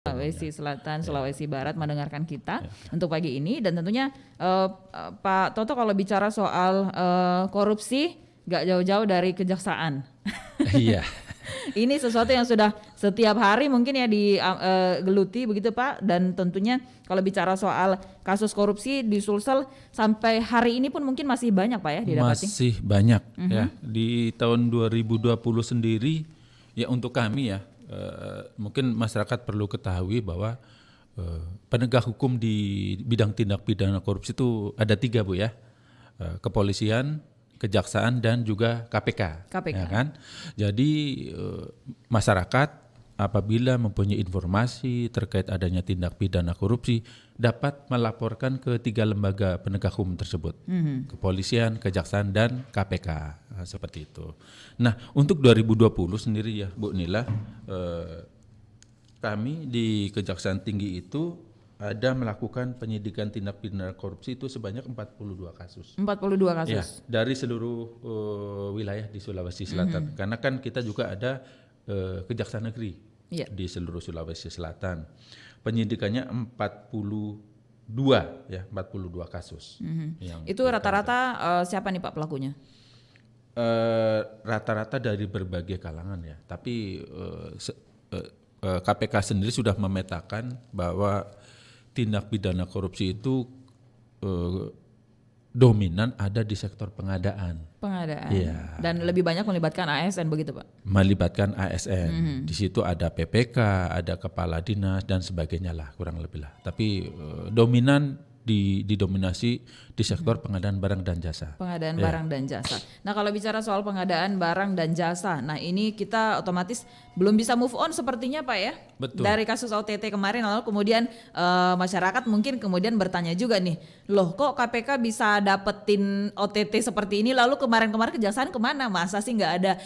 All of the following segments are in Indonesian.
Sulawesi Selatan, Sulawesi Barat mendengarkan kita Ya. untuk pagi ini, dan tentunya Pak Toto kalau bicara soal korupsi nggak jauh-jauh dari kejaksaan. Iya. Ini sesuatu yang sudah setiap hari mungkin ya digeluti begitu Pak, dan tentunya kalau bicara soal kasus korupsi di Sulsel sampai hari ini pun mungkin masih banyak Pak ya didapati. Masih banyak ya. Di tahun 2020 sendiri ya, untuk kami ya, mungkin masyarakat perlu ketahui bahwa penegak hukum di bidang tindak pidana korupsi itu ada 3 Bu ya. Kepolisian, kejaksaan, dan juga KPK. KPK. Ya kan? Jadi masyarakat apabila mempunyai informasi terkait adanya tindak pidana korupsi dapat melaporkan ke 3 lembaga penegak hukum tersebut, kepolisian, kejaksaan, dan KPK. Nah, seperti itu. Nah, untuk 2020 sendiri ya Bu Nila, kami di Kejaksaan Tinggi itu ada melakukan penyidikan tindak pidana korupsi itu sebanyak 42 kasus. 42 kasus. Ya, dari seluruh wilayah di Sulawesi Selatan. Karena kan kita juga ada Kejaksaan Negeri di seluruh Sulawesi Selatan. Penyidikannya 42 ya, 42 kasus. Itu rata-rata siapa nih Pak pelakunya? Rata-rata dari berbagai kalangan ya. Tapi KPK sendiri sudah memetakan bahwa tindak pidana korupsi itu dominan ada di sektor pengadaan. Pengadaan. Iya. Dan lebih banyak melibatkan ASN begitu Pak? Melibatkan ASN. Di situ ada PPK, ada kepala dinas dan sebagainya lah, kurang lebih lah. Tapi dominan didominasi di sektor pengadaan barang dan jasa. Pengadaan barang dan jasa. Nah kalau bicara soal pengadaan barang dan jasa, nah ini kita otomatis belum bisa move on sepertinya Pak ya. Betul. Dari kasus OTT kemarin, lalu kemudian masyarakat mungkin kemudian bertanya juga nih, loh kok KPK bisa dapetin OTT seperti ini, lalu kemarin-kemarin kejaksaan kemana? Masa sih nggak ada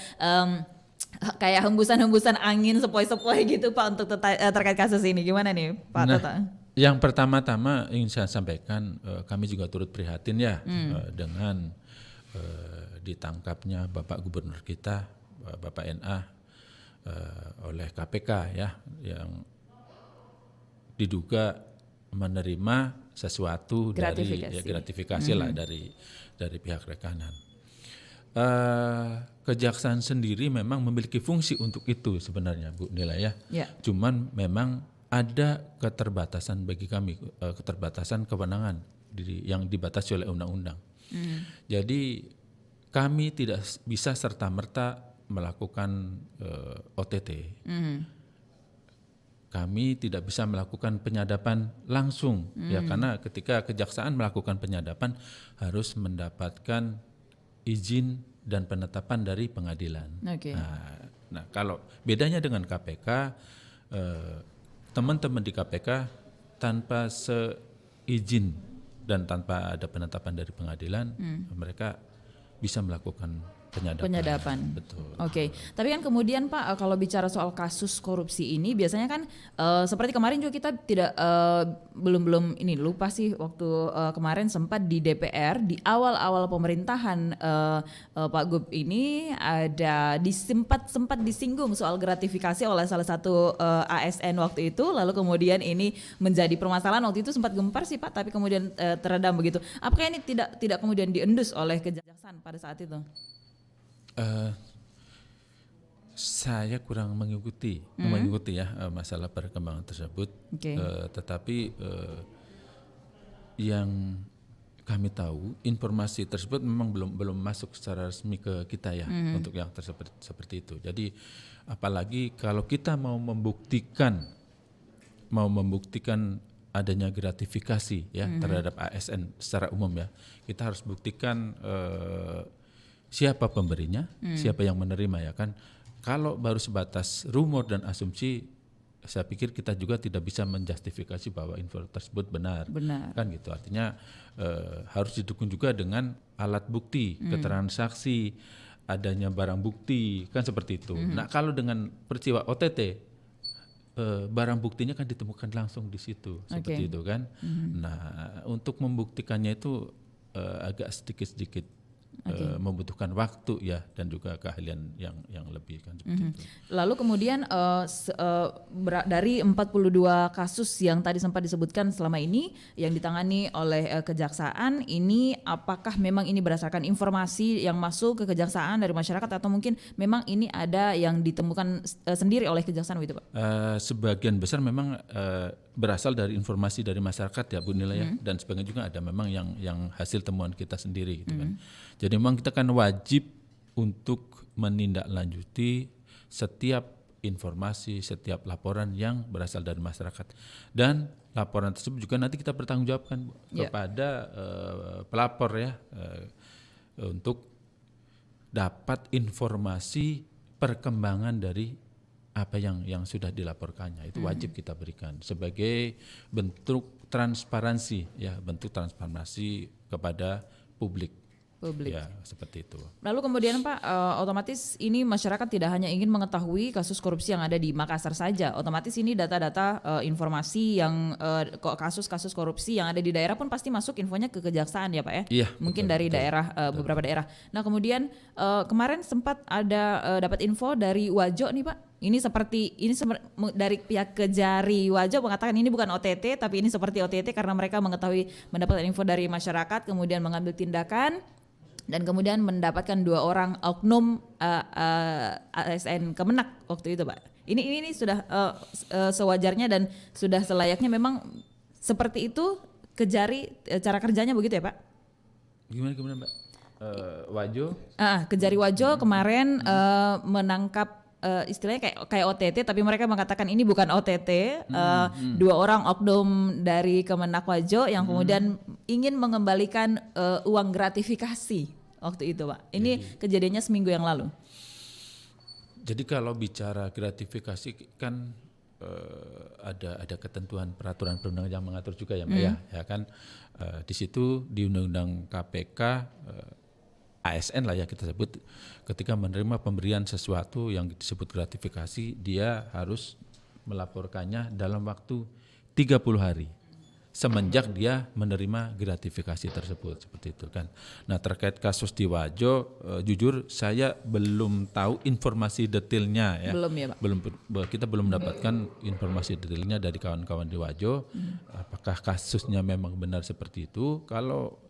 kayak hembusan-hembusan angin sepoi-sepoi gitu Pak untuk terkait kasus ini, gimana nih Pak Toto? Yang pertama-tama ingin saya sampaikan, kami juga turut prihatin ya dengan ditangkapnya Bapak Gubernur kita, Bapak NA, oleh KPK ya, yang diduga menerima sesuatu gratifikasi lah dari pihak rekanan. Kejaksaan sendiri memang memiliki fungsi untuk itu sebenarnya Bu Nila ya. Cuman memang ada keterbatasan bagi kami, keterbatasan kewenangan yang dibatasi oleh undang-undang. Jadi kami tidak bisa serta-merta melakukan OTT. Kami tidak bisa melakukan penyadapan langsung ya, karena ketika kejaksaan melakukan penyadapan harus mendapatkan izin dan penetapan dari pengadilan. Nah, kalau bedanya dengan KPK, teman-teman di KPK tanpa seizin dan tanpa ada penetapan dari pengadilan, mereka bisa melakukan penyadapan. Betul. Oke. Tapi kan kemudian Pak, kalau bicara soal kasus korupsi ini biasanya kan seperti kemarin juga kita tidak belum ini lupa sih waktu kemarin sempat di DPR di awal-awal pemerintahan Pak Gub ini ada sempat disinggung soal gratifikasi oleh salah satu ASN waktu itu, lalu kemudian ini menjadi permasalahan waktu itu, sempat gempar sih Pak, tapi kemudian teredam begitu. Apakah ini tidak kemudian diendus oleh kejaksaan pada saat itu? Saya kurang mengikuti ya masalah perkembangan tersebut. Tetapi yang kami tahu, informasi tersebut memang belum masuk secara resmi ke kita ya, untuk yang seperti itu. Jadi apalagi kalau kita mau membuktikan adanya gratifikasi ya terhadap ASN secara umum ya, kita harus buktikan siapa pemberinya, siapa yang menerima ya kan. Kalau baru sebatas rumor dan asumsi, saya pikir kita juga tidak bisa menjustifikasi bahwa info tersebut benar. Kan gitu. Artinya harus didukung juga dengan alat bukti, keterangan saksi, adanya barang bukti, kan seperti itu. Nah, kalau dengan peristiwa OTT, barang buktinya kan ditemukan langsung di situ, seperti itu kan. Nah, untuk membuktikannya itu agak sedikit-sedikit membutuhkan waktu ya dan juga keahlian yang lebih kan seperti itu. Lalu kemudian dari 42 kasus yang tadi sempat disebutkan selama ini yang ditangani oleh kejaksaan, ini apakah memang ini berdasarkan informasi yang masuk ke kejaksaan dari masyarakat atau mungkin memang ini ada yang ditemukan sendiri oleh kejaksaan gitu Pak? Sebagian besar memang berasal dari informasi dari masyarakat ya Bu Nila ya, dan sebagian juga ada memang yang hasil temuan kita sendiri gitu kan. Jadi memang kita kan wajib untuk menindaklanjuti setiap informasi, setiap laporan yang berasal dari masyarakat, dan laporan tersebut juga nanti kita bertanggungjawabkan kepada pelapor ya, untuk dapat informasi perkembangan dari apa yang sudah dilaporkannya. Itu wajib kita berikan sebagai bentuk transparansi ya, bentuk transparansi kepada publik. Ya, seperti itu. Lalu kemudian Pak, otomatis ini masyarakat tidak hanya ingin mengetahui kasus korupsi yang ada di Makassar saja. Otomatis ini data-data informasi yang kasus-kasus korupsi yang ada di daerah pun pasti masuk infonya ke kejaksaan ya Pak ya. Iya, mungkin dari daerah beberapa daerah. Nah kemudian kemarin sempat ada dapat info dari Wajo nih Pak. Ini dari pihak Kejari Wajo mengatakan ini bukan OTT tapi ini seperti OTT karena mereka mendapatkan info dari masyarakat kemudian mengambil tindakan dan kemudian mendapatkan 2 orang oknum ASN Kemenak waktu itu Pak. Ini sudah sewajarnya dan sudah selayaknya memang seperti itu Kejari cara kerjanya begitu ya Pak? Gimana Mbak? Wajo? Kejari Wajo kemarin menangkap istilahnya kayak OTT tapi mereka mengatakan ini bukan OTT. 2 orang oknum dari Kemenak Wajo yang kemudian ingin mengembalikan uang gratifikasi waktu itu Pak. Ini kejadiannya seminggu yang lalu. Jadi kalau bicara gratifikasi kan ada ketentuan peraturan perundang yang mengatur juga ya Mbak ya kan, di situ di Undang-Undang KPK ASN lah ya kita sebut, ketika menerima pemberian sesuatu yang disebut gratifikasi dia harus melaporkannya dalam waktu 30 hari semenjak dia menerima gratifikasi tersebut, seperti itu kan. Nah terkait kasus di Wajo, jujur saya belum tahu informasi detailnya ya. Belum ya Pak? Kita belum mendapatkan informasi detailnya dari kawan-kawan di Wajo. Apakah kasusnya memang benar seperti itu? Kalau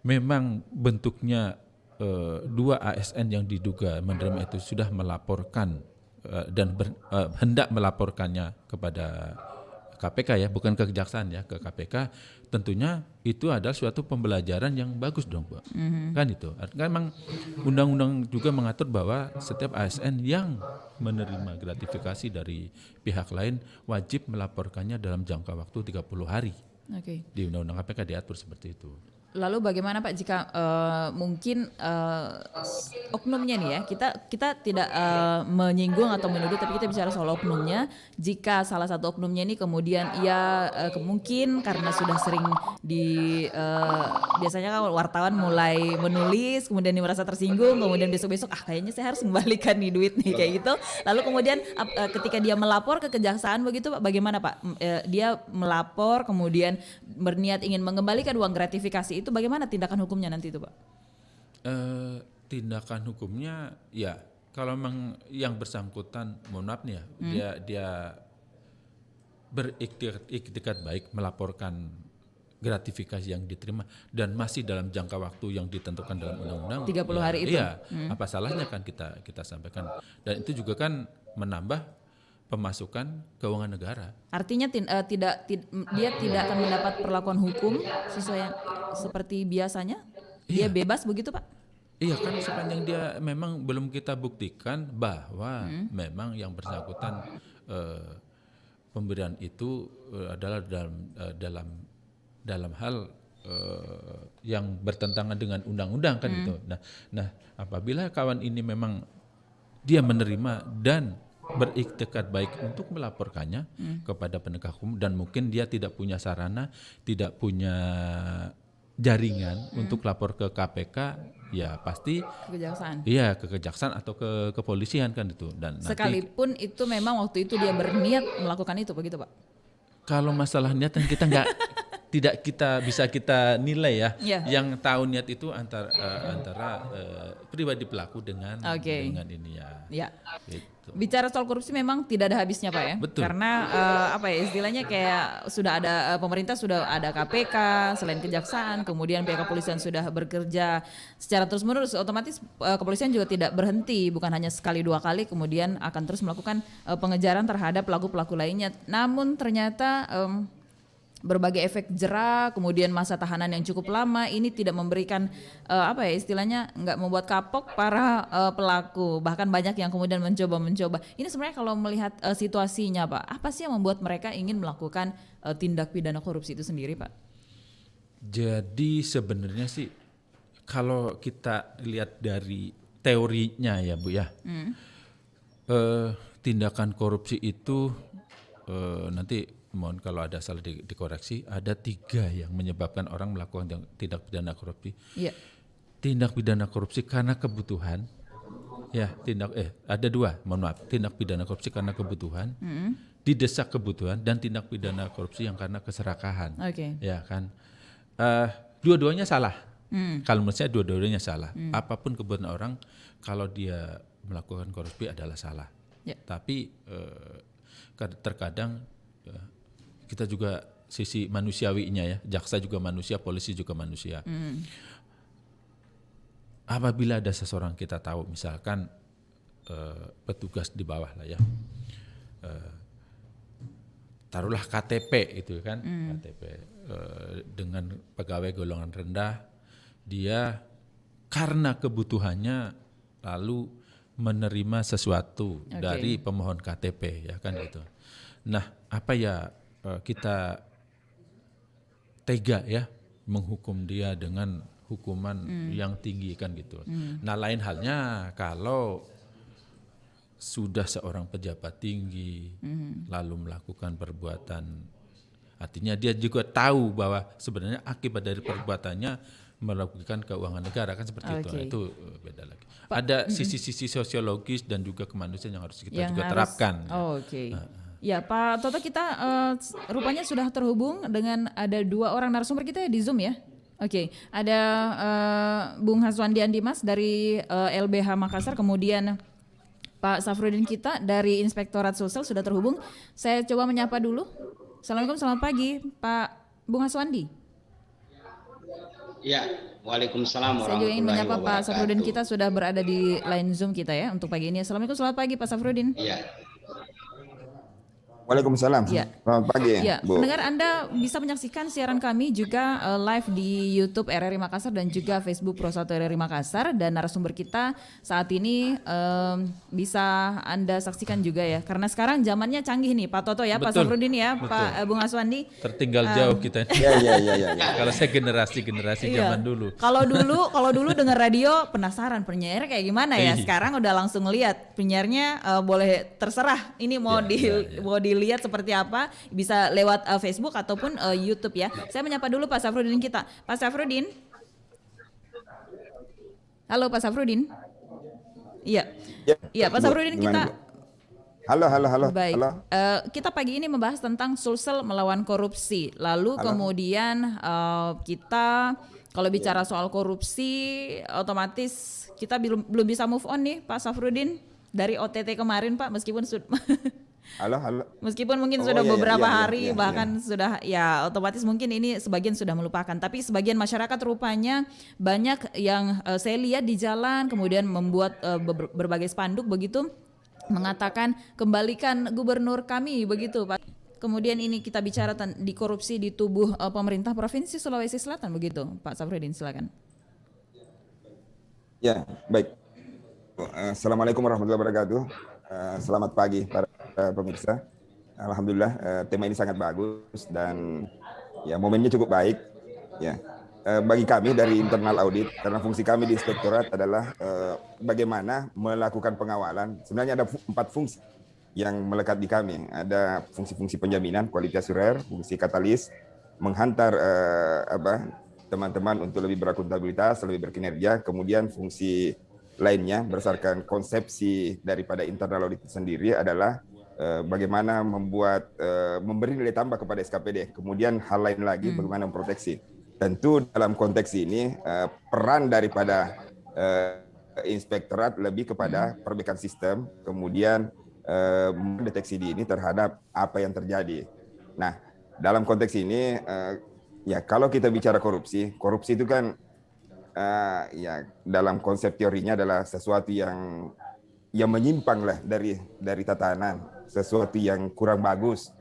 memang bentuknya 2 ASN yang diduga menerima itu sudah melaporkan dan hendak melaporkannya kepada KPK ya, bukan ke kejaksaan ya, ke KPK, tentunya itu adalah suatu pembelajaran yang bagus dong Bu. Kan itu. Kan memang undang-undang juga mengatur bahwa setiap ASN yang menerima gratifikasi dari pihak lain wajib melaporkannya dalam jangka waktu 30 hari. Di undang-undang KPK diatur seperti itu. Lalu bagaimana Pak jika mungkin oknumnya nih ya, kita tidak menyinggung atau menuduh tapi kita bicara soal oknumnya. Jika salah satu oknumnya ini kemudian ia mungkin karena sudah sering biasanya kan wartawan mulai menulis kemudian dia merasa tersinggung, kemudian besok-besok kayaknya saya harus kembalikan nih duit nih kayak gitu. Lalu kemudian ketika dia melapor ke kejaksaan begitu Pak, bagaimana Pak? Dia melapor kemudian berniat ingin mengembalikan uang gratifikasi itu bagaimana tindakan hukumnya nanti itu Pak? Tindakan hukumnya ya kalau memang yang bersangkutan mohon maaf nih ya, dia beriktikat baik melaporkan gratifikasi yang diterima dan masih dalam jangka waktu yang ditentukan dalam undang-undang 30 hari itu. Iya, apa salahnya kan kita sampaikan, dan itu juga kan menambah pemasukan keuangan negara. Artinya dia tidak akan mendapat perlakuan hukum seperti biasanya? Dia bebas begitu Pak? Iya kan, sepanjang dia memang belum kita buktikan bahwa memang yang bersangkutan pemberian itu adalah dalam hal yang bertentangan dengan undang-undang kan itu. Nah apabila kawan ini memang dia menerima dan beriktikat baik untuk melaporkannya kepada penegak hukum dan mungkin dia tidak punya sarana, tidak punya jaringan untuk lapor ke KPK, ya pasti kejaksaan. Iya, ke kejaksaan atau ke kepolisian kan itu. Dan sekalipun nanti, itu memang waktu itu dia berniat melakukan itu begitu Pak? Kalau masalah niat kan kita tidak bisa kita nilai ya. Iya. Yang tahu niat itu antara pribadi pelaku dengan Oke. dengan ini ya. Ya. Gitu. Bicara soal korupsi memang tidak ada habisnya Pak ya. Betul. Karena apa ya istilahnya kayak sudah ada pemerintah sudah ada KPK, selain kejaksaan, kemudian pihak kepolisian sudah bekerja secara terus-menerus, otomatis kepolisian juga tidak berhenti, bukan hanya sekali dua kali, kemudian akan terus melakukan pengejaran terhadap pelaku-pelaku lainnya. Namun ternyata berbagai efek jera, kemudian masa tahanan yang cukup lama ini tidak memberikan apa ya istilahnya nggak membuat kapok para pelaku, bahkan banyak yang kemudian mencoba. Ini sebenarnya kalau melihat situasinya Pak, apa sih yang membuat mereka ingin melakukan tindak pidana korupsi itu sendiri Pak? Jadi sebenarnya sih kalau kita lihat dari teorinya ya Bu ya, tindakan korupsi itu nanti mohon kalau ada salah dikoreksi, ada 3 yang menyebabkan orang melakukan tindak pidana korupsi. Iya. Tindak pidana korupsi karena kebutuhan, ya ada 2, mohon maaf, tindak pidana korupsi karena kebutuhan, didesak kebutuhan, dan tindak pidana korupsi yang karena keserakahan. Oke. Ya kan, dua-duanya salah. Kalau menurut saya dua-duanya salah. Apapun kebutuhan orang, kalau dia melakukan korupsi adalah salah. Ya. Tapi terkadang kita juga sisi manusiawinya ya, jaksa juga manusia, polisi juga manusia. Apabila ada seseorang kita tahu, misalkan petugas di bawah lah ya, taruhlah KTP itu kan, KTP dengan pegawai golongan rendah, dia karena kebutuhannya lalu menerima sesuatu dari pemohon KTP ya kan gitu. Nah, apa ya kita tega ya menghukum dia dengan hukuman yang tinggi kan gitu. Nah, lain halnya kalau sudah seorang pejabat tinggi lalu melakukan perbuatan, artinya dia juga tahu bahwa sebenarnya akibat dari perbuatannya merugikan keuangan negara kan seperti itu. Nah, itu beda lagi. Ada sisi-sisi sosiologis dan juga kemanusiaan yang harus kita juga terapkan. Ya Pak Toto, kita rupanya sudah terhubung dengan ada 2 orang narasumber kita ya di Zoom ya. Oke, ada Bung Haswandian Dimas dari LBH Makassar, kemudian Pak Safrudin kita dari Inspektorat Sosial sudah terhubung. Saya coba menyapa dulu. Assalamualaikum, selamat pagi Pak Bung Haswandi. Ya, waalaikumsalam warahmatullahi wabarakatuh. Saya juga ingin menyapa Pak Safrudin kita sudah berada di line Zoom kita ya untuk pagi ini. Assalamualaikum, selamat pagi Pak Safrudin. Iya. Waalaikumsalam. Ya. Selamat pagi, ya, Bu. Pendengar Anda bisa menyaksikan siaran kami juga live di YouTube RRI Makassar dan juga Facebook Pro 1 RRI Makassar, dan narasumber kita saat ini bisa Anda saksikan juga ya. Karena sekarang zamannya canggih nih Pak Toto ya, Pak Safrudin ya, betul. Pak Bung Aswandi. Tertinggal jauh kita. Ya. Kalau saya generasi zaman dulu. Kalau dulu dengar radio penasaran penyiar kayak gimana ya. Sekarang udah langsung lihat penyiarnya, boleh terserah ini mau mau dilihat seperti apa, bisa lewat Facebook ataupun YouTube ya. Saya menyapa dulu Pak Safrudin kita. Pak Safrudin. Halo Pak Safrudin. Iya. Iya Pak Safrudin kita. Halo. Baik. Halo. Kita pagi ini membahas tentang Sulsel melawan korupsi. Lalu kemudian kita kalau bicara soal korupsi, otomatis kita belum bisa move on nih Pak Safrudin dari OTT kemarin Pak, meskipun Halo. Meskipun mungkin sudah beberapa hari bahkan sudah ya otomatis mungkin ini sebagian sudah melupakan, tapi sebagian masyarakat rupanya banyak yang saya lihat di jalan kemudian membuat berbagai spanduk begitu mengatakan kembalikan gubernur kami begitu Pak. Kemudian ini kita bicara di korupsi di tubuh pemerintah Provinsi Sulawesi Selatan begitu Pak Safrudin, silakan. Ya, baik. Assalamualaikum warahmatullahi wabarakatuh. Selamat pagi para pemirsa. Alhamdulillah tema ini sangat bagus dan ya momennya cukup baik ya. Bagi kami dari internal audit, karena fungsi kami di inspektorat adalah bagaimana melakukan pengawalan. Sebenarnya ada 4 fungsi yang melekat di kami. Ada fungsi-fungsi penjaminan kualitas surer, fungsi katalis, menghantar teman-teman untuk lebih berakuntabilitas, lebih berkinerja. Kemudian fungsi lainnya berdasarkan konsepsi daripada internal audit sendiri adalah bagaimana memberi nilai tambah kepada SKPD. Kemudian hal lain lagi bagaimana memproteksi. Tentu dalam konteks ini peran daripada inspektorat lebih kepada perbaikan sistem, kemudian mendeteksi dini terhadap apa yang terjadi. Nah, dalam konteks ini ya kalau kita bicara korupsi itu kan ya dalam konsep teorinya adalah sesuatu yang menyimpang lah dari tatanan, sesuatu yang kurang bagus.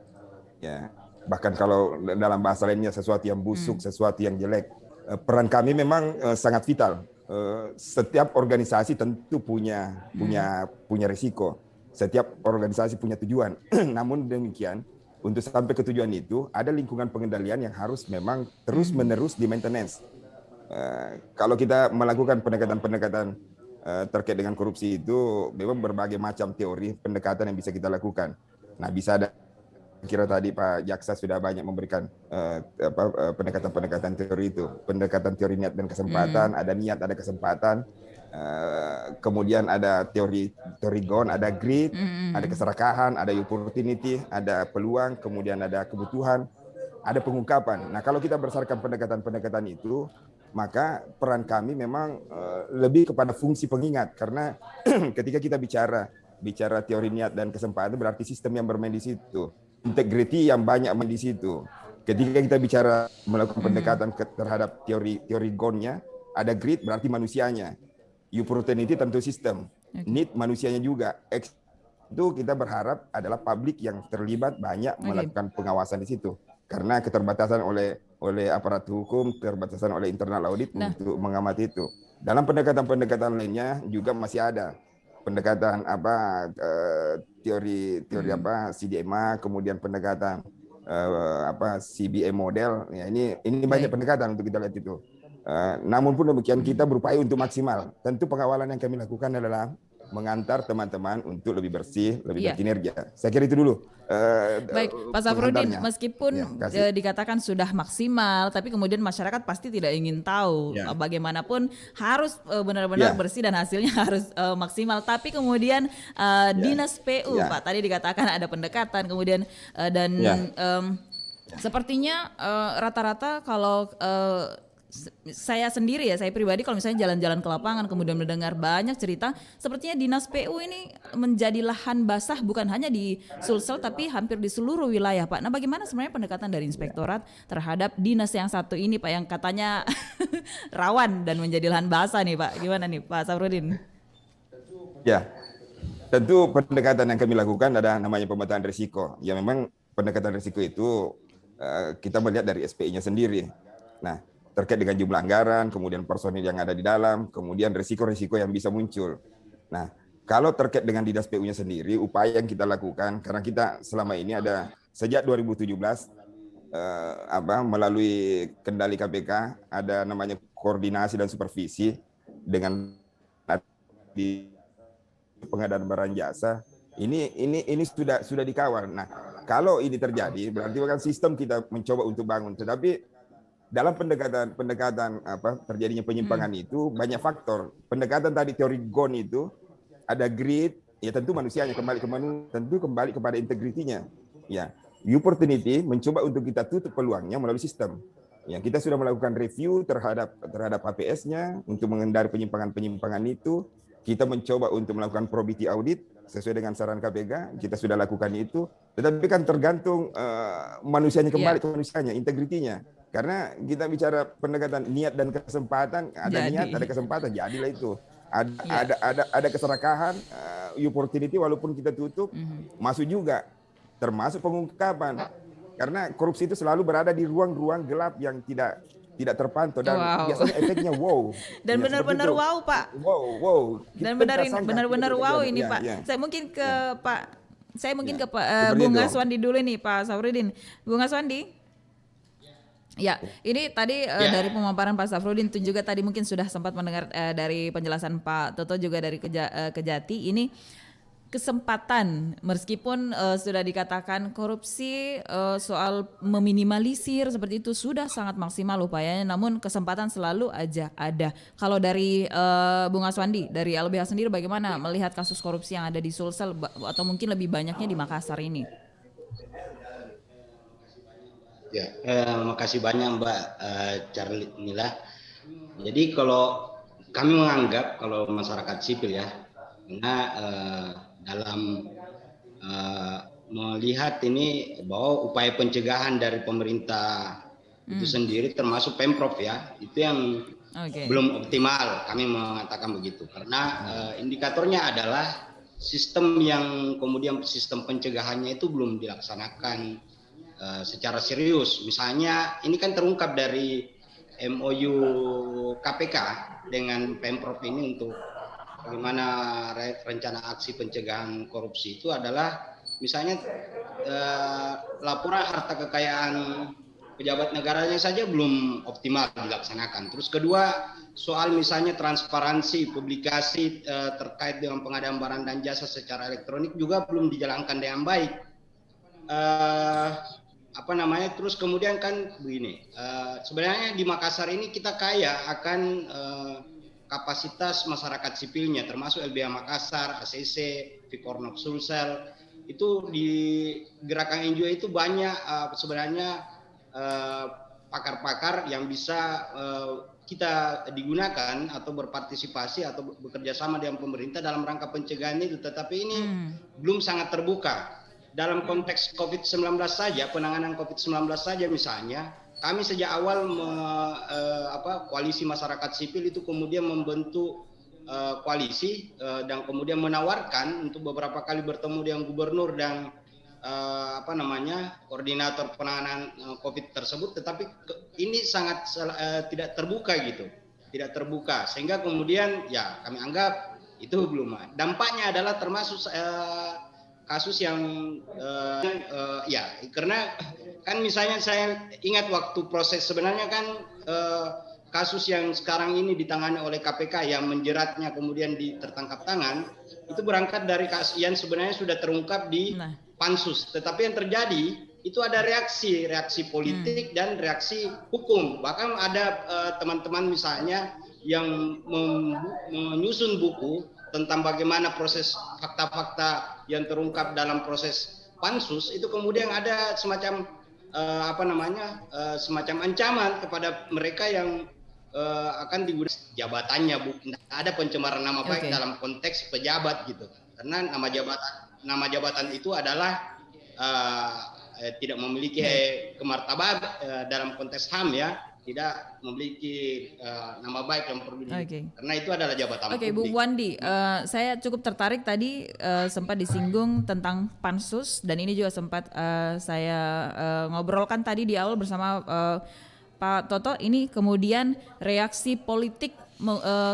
Ya, bahkan kalau dalam bahasa lainnya sesuatu yang busuk, sesuatu yang jelek. Peran kami memang sangat vital. Setiap organisasi tentu punya risiko. Setiap organisasi punya tujuan. Namun demikian, untuk sampai ke tujuan itu ada lingkungan pengendalian yang harus memang terus-menerus di maintenance. Kalau kita melakukan pendekatan-pendekatan terkait dengan korupsi itu memang berbagai macam teori pendekatan yang bisa kita lakukan. Nah, bisa ada kira tadi Pak Jaksa sudah banyak memberikan pendekatan-pendekatan teori itu. Pendekatan teori niat dan kesempatan, ada niat, ada kesempatan. Kemudian ada teori GON, ada greed, ada keserakahan, ada opportunity, ada peluang, kemudian ada kebutuhan, ada pengungkapan. Nah, kalau kita berdasarkan pendekatan-pendekatan itu, maka peran kami memang lebih kepada fungsi pengingat, karena ketika kita bicara teori niat dan kesempatan berarti sistem yang bermain di situ, integrity yang banyak main di situ. Ketika kita bicara melakukan pendekatan terhadap teori GON-nya, ada greed berarti manusianya. Opportunity tentu sistem, need manusianya juga. X itu kita berharap adalah publik yang terlibat banyak melakukan pengawasan di situ. Karena keterbatasan oleh aparat hukum, keterbatasan oleh internal audit untuk mengamati itu. Dalam pendekatan-pendekatan lainnya juga masih ada pendekatan teori CDMA, kemudian pendekatan CBA model. Ya, ini banyak pendekatan untuk kita lihat itu. Namun pun demikian kita berupaya untuk maksimal. Tentu pengawalan yang kami lakukan adalah mengantar teman-teman untuk lebih bersih, lebih berkinerja. Saya kira itu dulu. Baik, Pak Safrudin, meskipun dikatakan sudah maksimal, tapi kemudian masyarakat pasti tidak ingin tahu. Bagaimanapun harus benar-benar bersih dan hasilnya harus maksimal. Tapi kemudian Dinas PU, Pak, tadi dikatakan ada pendekatan, kemudian sepertinya rata-rata kalau saya sendiri saya pribadi kalau misalnya jalan-jalan ke lapangan kemudian mendengar banyak cerita, sepertinya Dinas PU ini menjadi lahan basah bukan hanya di Sulsel tapi hampir di seluruh wilayah, Pak. Nah, bagaimana sebenarnya pendekatan dari inspektorat terhadap dinas yang satu ini, Pak, yang katanya rawan dan menjadi lahan basah nih, Pak? Gimana nih, Pak Safrudin? Ya, tentu pendekatan yang kami lakukan ada namanya pemetaan risiko. Ya, memang pendekatan risiko itu kita melihat dari SPI-nya sendiri. Nah, terkait dengan jumlah anggaran, kemudian personil yang ada di dalam, kemudian risiko-risiko yang bisa muncul. Nah, kalau terkait dengan Dinas PU-nya sendiri, upaya yang kita lakukan, karena kita selama ini ada sejak 2017 melalui kendali KPK ada namanya koordinasi dan supervisi dengan di pengadaan barang jasa. Ini sudah dikawal. Nah, kalau ini terjadi berarti kan sistem kita mencoba untuk bangun, tetapi dalam pendekatan terjadinya penyimpangan itu banyak faktor. Pendekatan tadi teori GON itu ada greed, ya tentu manusianya kembali kepada integritinya. Ya, opportunity mencoba untuk kita tutup peluangnya melalui sistem. Ya, kita sudah melakukan review terhadap HPS-nya untuk menghindari penyimpangan-penyimpangan itu. Kita mencoba untuk melakukan probity audit sesuai dengan saran KPK. Kita sudah lakukan itu. Tetapi kan tergantung manusianya kembali ke manusianya, integritinya. Karena kita bicara pendekatan niat dan kesempatan, ada niat, ada kesempatan, jadilah itu. Ada keserakahan, opportunity walaupun kita tutup, masuk juga. Termasuk pengungkapan. Karena korupsi itu selalu berada di ruang-ruang gelap yang tidak terpantau dan biasanya efeknya wow. Dan benar-benar wow, Pak. Wow. Dan benar-benar wow ini, Pak. Saya mungkin ke Pak, Bung Gaswandi dulu nih, Pak Safrudin. Bung Gaswandi. Ya, ini tadi dari pemaparan Pak Safrudin itu juga tadi mungkin sudah sempat mendengar dari penjelasan Pak Toto juga dari Kejati ini kesempatan meskipun sudah dikatakan korupsi soal meminimalisir seperti itu sudah sangat maksimal upayanya, namun kesempatan selalu aja ada. Kalau dari Bung Aswandi dari LBH sendiri bagaimana melihat kasus korupsi yang ada di Sulsel atau mungkin lebih banyaknya di Makassar ini? Ya, makasih banyak Mbak Charlila. Jadi kalau kami menganggap kalau masyarakat sipil ya, karena dalam melihat ini bahwa upaya pencegahan dari pemerintah itu sendiri termasuk Pemprov ya, itu yang belum optimal, kami mengatakan begitu. Karena indikatornya adalah sistem yang kemudian sistem pencegahannya itu belum dilaksanakan secara serius. Misalnya ini kan terungkap dari MOU KPK dengan Pemprov ini untuk bagaimana rencana aksi pencegahan korupsi itu adalah misalnya laporan harta kekayaan pejabat negaranya saja belum optimal dilaksanakan. Terus kedua, soal misalnya transparansi publikasi terkait dengan pengadaan barang dan jasa secara elektronik juga belum dijalankan dengan baik. Terus kemudian kan begini, sebenarnya di Makassar ini kita kaya akan kapasitas masyarakat sipilnya, termasuk LBH Makassar, ACC, Vikornop Sulsel, itu di gerakan NGO itu banyak sebenarnya pakar-pakar yang bisa kita digunakan atau berpartisipasi atau bekerja sama dengan pemerintah dalam rangka pencegahan itu, tetapi ini belum sangat terbuka. Dalam konteks COVID-19 saja, penanganan COVID-19 saja misalnya, kami sejak awal koalisi masyarakat sipil itu kemudian membentuk koalisi dan kemudian menawarkan untuk beberapa kali bertemu dengan gubernur dan koordinator penanganan COVID tersebut, tetapi ini sangat tidak terbuka gitu, tidak terbuka, sehingga kemudian ya kami anggap itu belum. Dampaknya adalah termasuk kasus yang karena kan misalnya saya ingat waktu proses sebenarnya kan kasus yang sekarang ini ditangani oleh KPK yang menjeratnya kemudian tertangkap tangan itu berangkat dari kasus yang sebenarnya sudah terungkap di pansus, tetapi yang terjadi itu ada reaksi politik dan reaksi hukum. Bahkan ada teman-teman misalnya yang menyusun buku tentang bagaimana proses fakta-fakta yang terungkap dalam proses pansus itu kemudian ada semacam semacam ancaman kepada mereka yang akan digunakan jabatannya, bukan ada pencemaran nama baik dalam konteks pejabat gitu, karena nama jabatan itu adalah tidak memiliki kemartabat dalam konteks HAM ya, tidak memiliki nama baik yang perlu karena itu adalah jabatan publik. Bung Wandi, saya cukup tertarik tadi sempat disinggung tentang pansus dan ini juga sempat saya ngobrolkan tadi di awal bersama Pak Toto. Ini kemudian reaksi politik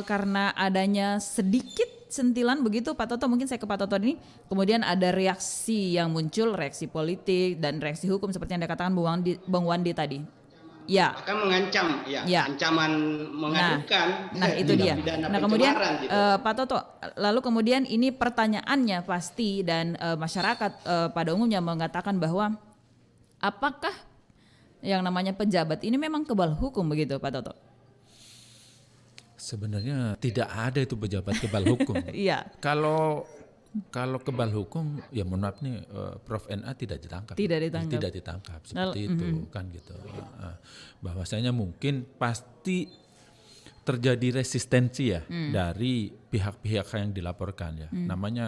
karena adanya sedikit sentilan begitu Pak Toto, mungkin saya ke Pak Toto ini, kemudian ada reaksi yang muncul, reaksi politik dan reaksi hukum seperti yang dikatakan Bung Wandi tadi. Ya. Akan mengancam, ancaman mengadukan. Nah itu dia. Nah kemudian gitu. Pak Toto, lalu kemudian ini pertanyaannya pasti dan masyarakat pada umumnya mengatakan bahwa apakah yang namanya pejabat ini memang kebal hukum begitu Pak Toto? Sebenarnya tidak ada itu pejabat kebal hukum. Iya. Kalau kebal hukum, ya mohon maaf nih, Prof NA tidak ditangkap. Tidak ditangkap seperti itu kan gitu. Bahwasanya mungkin pasti terjadi resistensi ya dari pihak-pihak yang dilaporkan ya. Namanya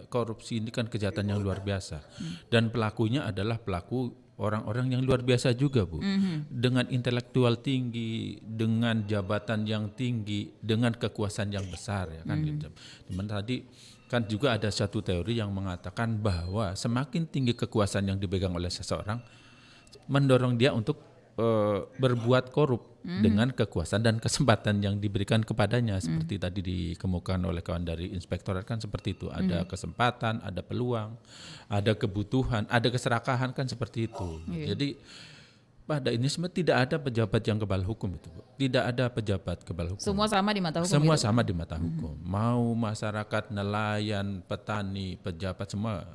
korupsi ini kan kejahatan yang luar biasa dan pelakunya adalah pelaku orang-orang yang luar biasa juga Bu, dengan intelektual tinggi, dengan jabatan yang tinggi, dengan kekuasaan yang besar ya kan gitu. Cuman tadi kan juga ada satu teori yang mengatakan bahwa semakin tinggi kekuasaan yang dipegang oleh seseorang mendorong dia untuk berbuat korup dengan kekuasaan dan kesempatan yang diberikan kepadanya, seperti tadi dikemukakan oleh kawan dari inspektorat kan seperti itu, ada kesempatan, ada peluang, ada kebutuhan, ada keserakahan kan seperti itu. Jadi pada ini semua tidak ada pejabat yang kebal hukum itu, Bu. Tidak ada pejabat kebal hukum. Semua sama di mata hukum. Semua gitu? sama di mata hukum. Mau masyarakat, nelayan, petani, pejabat semua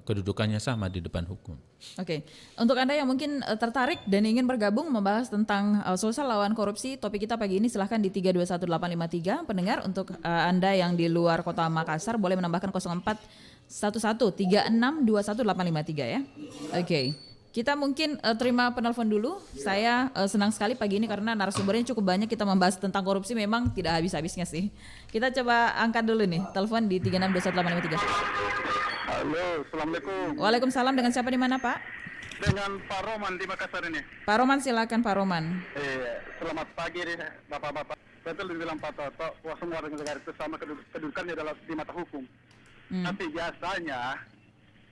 kedudukannya sama di depan hukum. Oke, untuk Anda yang mungkin tertarik dan ingin bergabung membahas tentang Sulsel lawan korupsi, topik kita pagi ini silahkan di 321853. Pendengar, untuk Anda yang di luar kota Makassar boleh menambahkan 041136211853 ya. Oke. Kita mungkin terima penelpon dulu. Saya senang sekali pagi ini karena narasumbernya cukup banyak. Kita membahas tentang korupsi memang tidak habis-habisnya sih. Kita coba angkat dulu nih, telepon di 36211853. Halo, Assalamualaikum. Waalaikumsalam, dengan siapa di mana Pak? Dengan Pak Roman di Makassar ini. Pak Roman, silakan Pak Roman. Selamat pagi nih Bapak-Bapak. Betul dibilang Pak Toto, bahwa semua negara itu sama kedudukannya dalam di mata hukum. Tapi biasanya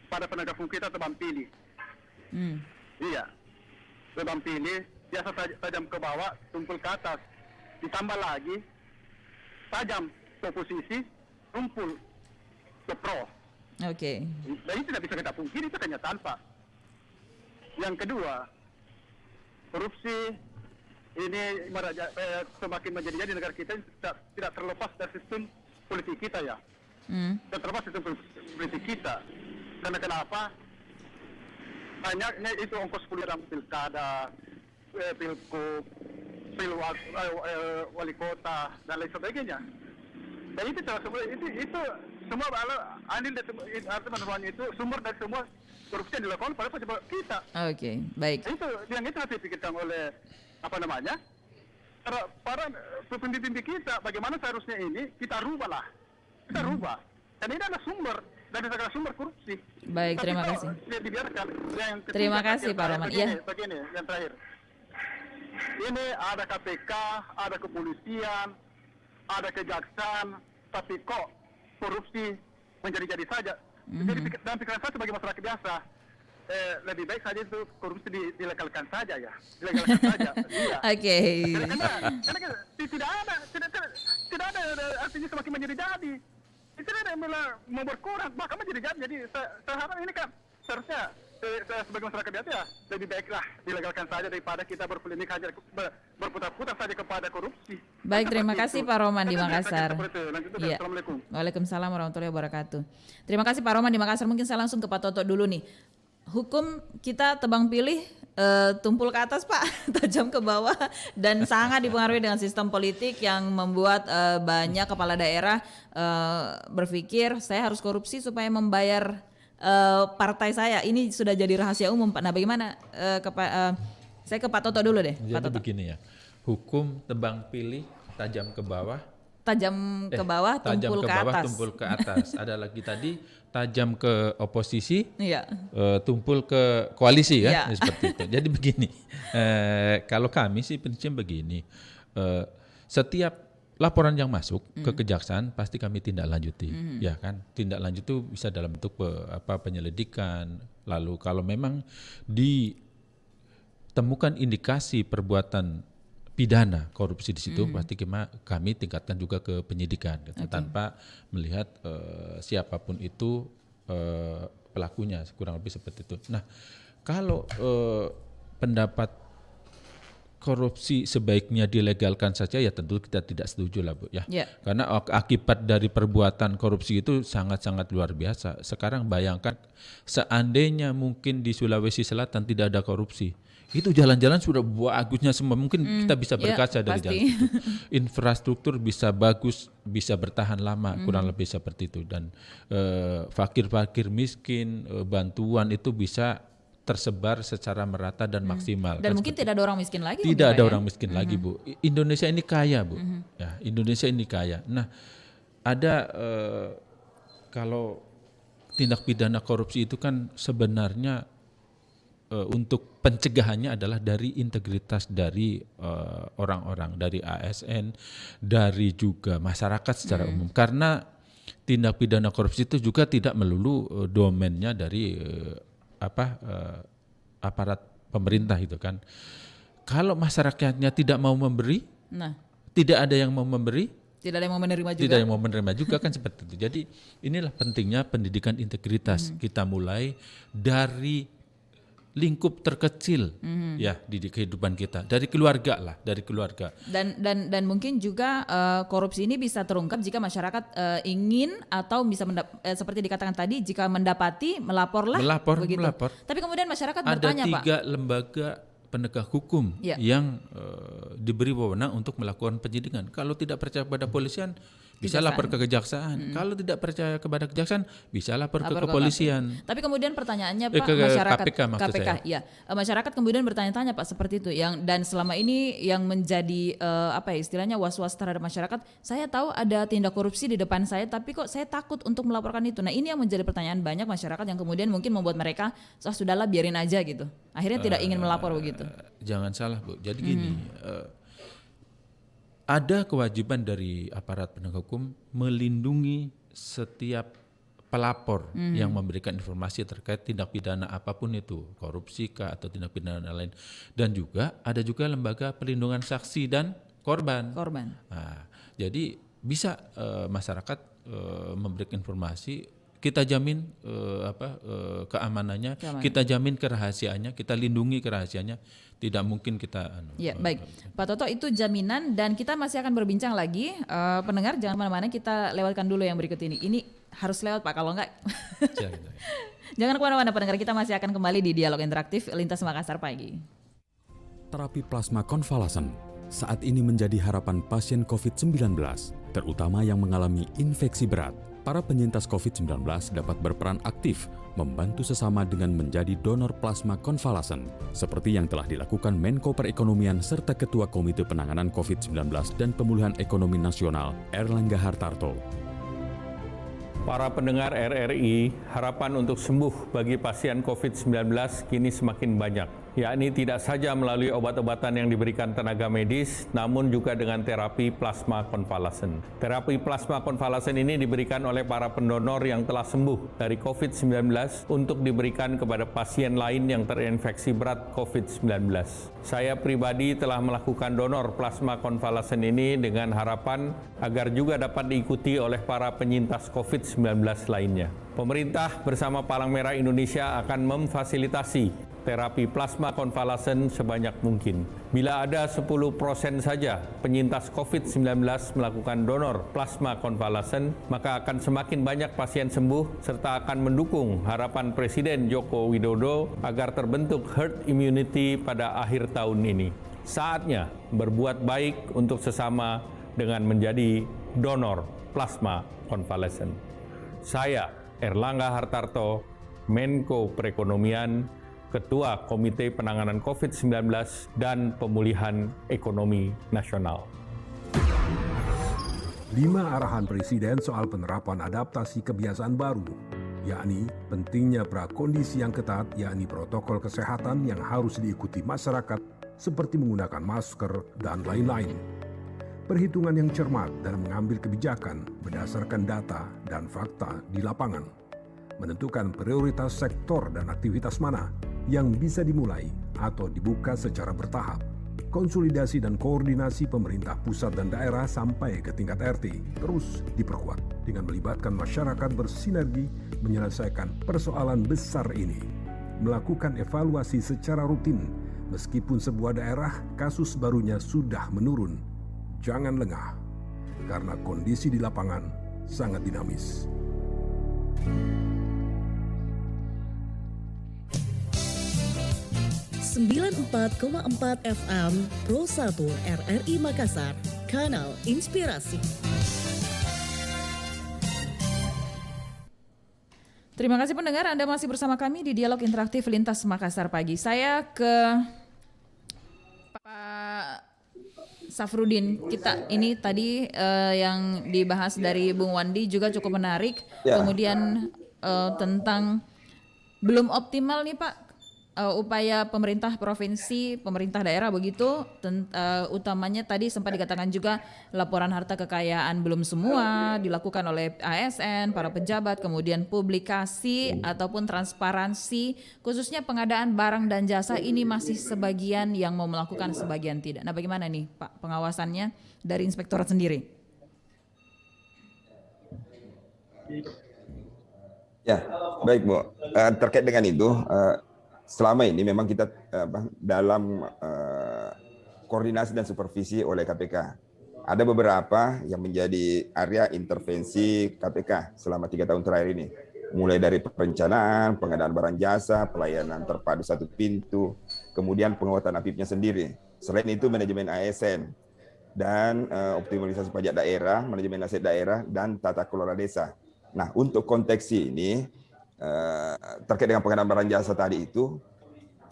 pada penegak hukum kita tebang pilih. Iya, tebang pilih, biasa tajam ke bawah, tumpul ke atas. Ditambah lagi, tajam ke posisi, tumpul ke pro. Oke. Dan ini tidak bisa kita pungkiri, itu kenyataan Pak. Yang kedua, korupsi ini semakin menjadi negara kita tidak terlepas dari sistem politik kita ya. Tidak terlepas sistem politik kita. Karena kenapa? Banyaknya itu ongkos kuliah dalam pilkada, pilkup, wali kota dan lain sebagainya. Dan itu semua andil dan itu sumber dari semua korupsi yang dilakukan pada pejabat kita. Oke, baik. Itu yang itu harus dipikirkan oleh para pemimpin kita. Bagaimana seharusnya ini kita rubah. Dan ini adalah sumber dari segala sumber korupsi. Baik, terima kasih. Terima kasih Pak Roman. Begini, yang terakhir. Ini ada KPK, ada kepolisian, ada kejaksaan, tapi kok korupsi menjadi-jadi saja. Jadi dalam pikiran saya sebagai masyarakat biasa, lebih baik saja itu korupsi dilegalkan saja ya. Dilegalkan saja. Iya. Oke. Karena tidak ada artinya semakin menjadi-jadi. Itu mau berkurang, bahkan menjadi-jadi. Jadi saya harap ini kan seharusnya saya sebagai masyarakat biasa ya lebih baiklah dilegalkan saja daripada kita berpolemik saja, berputar-putar saja kepada korupsi. Baik, terima kasih Pak Roman di Makassar. Ya. Assalamualaikum. Waalaikumsalam warahmatullahi wabarakatuh. Terima kasih Pak Roman di Makassar. Mungkin saya langsung ke Pak Toto dulu nih. Hukum kita tebang pilih, tumpul ke atas Pak, tajam ke bawah, dan sangat dipengaruhi dengan sistem politik yang membuat banyak kepala daerah berpikir saya harus korupsi supaya membayar partai saya. Ini sudah jadi rahasia umum Pak. Nah bagaimana, saya ke Pak Toto dulu deh. Jadi Pak Toto. begini ya, hukum tebang pilih, tajam ke bawah, tajam ke bawah, tumpul ke atas. Tumpul ke atas. Ada lagi tadi tajam ke oposisi, Iya. Tumpul ke koalisi Iya. kan, seperti itu. Jadi begini, kalau kami sih prinsipnya begini, setiap laporan yang masuk ke kejaksaan pasti kami tindak lanjuti, ya kan. Tindak lanjut itu bisa dalam bentuk penyelidikan. Lalu kalau memang ditemukan indikasi perbuatan pidana korupsi di situ, pasti kami tingkatkan juga ke penyidikan, gitu, tanpa melihat siapapun itu pelakunya, kurang lebih seperti itu. Nah, kalau pendapat korupsi sebaiknya dilegalkan saja, ya tentu kita tidak setuju lah Bu ya. Yeah. Karena akibat dari perbuatan korupsi itu sangat-sangat luar biasa. Sekarang bayangkan seandainya mungkin di Sulawesi Selatan tidak ada korupsi, itu jalan-jalan sudah bagusnya semua, mungkin kita bisa berkaca dari jalan itu. Infrastruktur bisa bagus, bisa bertahan lama, kurang lebih seperti itu. Dan fakir-fakir miskin, bantuan itu bisa tersebar secara merata dan maksimal. Dan mungkin tidak ada orang miskin lagi. Tidak ada orang miskin lagi Bu. Indonesia ini kaya Bu. Ya, Indonesia ini kaya. Nah, ada kalau tindak pidana korupsi itu kan sebenarnya untuk pencegahannya adalah dari integritas dari orang-orang, dari ASN, dari juga masyarakat secara umum. Karena tindak pidana korupsi itu juga tidak melulu domainnya dari aparat pemerintah itu kan. Kalau masyarakatnya tidak mau memberi, tidak ada yang mau memberi, tidak ada yang mau menerima juga. Tidak ada yang mau menerima juga kan seperti itu. Jadi inilah pentingnya pendidikan integritas. Kita mulai dari lingkup terkecil ya di kehidupan kita, dari keluarga lah, dari keluarga. Dan mungkin juga korupsi ini bisa terungkap jika masyarakat ingin atau bisa seperti dikatakan tadi, jika mendapati melaporlah begitu. Melapor. Tapi kemudian masyarakat Ada bertanya, Pak. 3 lembaga penegak hukum yang diberi wewenang untuk melakukan penyidikan. Kalau tidak percaya pada polisian, bisa lapor ke kejaksaan. Kalau tidak percaya kepada kejaksaan, bisa lapor ke kepolisian. Tapi kemudian pertanyaannya, Pak, ke masyarakat KPK maksud saya. ya, masyarakat kemudian bertanya-tanya, Pak, seperti itu. Dan selama ini yang menjadi istilahnya was-was terhadap masyarakat, saya tahu ada tindak korupsi di depan saya, tapi kok saya takut untuk melaporkan itu. Nah, ini yang menjadi pertanyaan banyak masyarakat yang kemudian mungkin membuat mereka, sudahlah biarin aja gitu. Akhirnya tidak ingin melapor begitu. Jangan salah, Bu. Jadi gini, ada kewajiban dari aparat penegak hukum melindungi setiap pelapor yang memberikan informasi terkait tindak pidana apapun itu, korupsi kah atau tindak pidana lain. Dan juga ada juga lembaga perlindungan saksi dan korban. Nah, jadi bisa masyarakat memberikan informasi, kita jamin keamanannya, kita jamin kerahasiaannya, kita lindungi kerahasiaannya. Tidak mungkin kita baik. Pak Toto, itu jaminan, dan kita masih akan berbincang lagi. Pendengar jangan kemana-mana, kita lewatkan dulu yang berikut ini. Ini harus lewat, Pak, kalau enggak jangan kemana-mana pendengar, kita masih akan kembali di Dialog Interaktif Lintas Makassar Pagi. Terapi plasma konvalesen saat ini menjadi harapan pasien COVID-19, terutama yang mengalami infeksi berat. Para penyintas COVID-19 dapat berperan aktif membantu sesama dengan menjadi donor plasma konvalesen, seperti yang telah dilakukan Menko Perekonomian serta Ketua Komite Penanganan COVID-19 dan Pemulihan Ekonomi Nasional, Erlangga Hartarto. Para pendengar RRI, harapan untuk sembuh bagi pasien COVID-19 kini semakin banyak, yakni tidak saja melalui obat-obatan yang diberikan tenaga medis, namun juga dengan terapi plasma konvalesen. Terapi plasma konvalesen ini diberikan oleh para pendonor yang telah sembuh dari COVID-19 untuk diberikan kepada pasien lain yang terinfeksi berat COVID-19. Saya pribadi telah melakukan donor plasma konvalesen ini dengan harapan agar juga dapat diikuti oleh para penyintas COVID-19 lainnya. Pemerintah bersama Palang Merah Indonesia akan memfasilitasi terapi plasma konvalesen sebanyak mungkin. Bila ada 10% saja penyintas COVID-19 melakukan donor plasma konvalesen, maka akan semakin banyak pasien sembuh serta akan mendukung harapan Presiden Joko Widodo agar terbentuk herd immunity pada akhir tahun ini. Saatnya berbuat baik untuk sesama dengan menjadi donor plasma konvalesen. Saya, Erlangga Hartarto, Menko Perekonomian, Ketua Komite Penanganan COVID-19 dan Pemulihan Ekonomi Nasional. 5 arahan Presiden soal penerapan adaptasi kebiasaan baru, yakni pentingnya prakondisi yang ketat, yakni protokol kesehatan yang harus diikuti masyarakat seperti menggunakan masker dan lain-lain. Perhitungan yang cermat dalam mengambil kebijakan berdasarkan data dan fakta di lapangan. Menentukan prioritas sektor dan aktivitas mana yang bisa dimulai atau dibuka secara bertahap. Konsolidasi dan koordinasi pemerintah pusat dan daerah sampai ke tingkat RT terus diperkuat dengan melibatkan masyarakat bersinergi menyelesaikan persoalan besar ini. Melakukan evaluasi secara rutin meskipun sebuah daerah kasus barunya sudah menurun. Jangan lengah, karena kondisi di lapangan sangat dinamis. ...94,4 FM Pro 1 RRI Makassar, Kanal Inspirasi. Terima kasih pendengar, Anda masih bersama kami di Dialog Interaktif Lintas Makassar Pagi. Saya ke Pak Safrudin. Kita ini tadi yang dibahas dari Bung Wandi juga cukup menarik. Kemudian tentang belum optimal nih Pak upaya pemerintah provinsi, pemerintah daerah begitu, utamanya tadi sempat dikatakan juga laporan harta kekayaan belum semua dilakukan oleh ASN, para pejabat, kemudian publikasi ataupun transparansi, khususnya pengadaan barang dan jasa ini masih sebagian yang mau melakukan, sebagian tidak. Nah bagaimana nih Pak pengawasannya dari inspektorat sendiri? Ya, baik Bu. Terkait dengan itu, selama ini memang kita dalam koordinasi dan supervisi oleh KPK. Ada beberapa yang menjadi area intervensi KPK selama 3 tahun terakhir ini. Mulai dari perencanaan, pengadaan barang jasa, pelayanan terpadu satu pintu, kemudian penguatan APIP-nya sendiri. Selain itu manajemen ASN dan optimalisasi pajak daerah, manajemen aset daerah, dan tata kelola desa. Nah, untuk konteks ini terkait dengan pengadaan barang jasa tadi itu,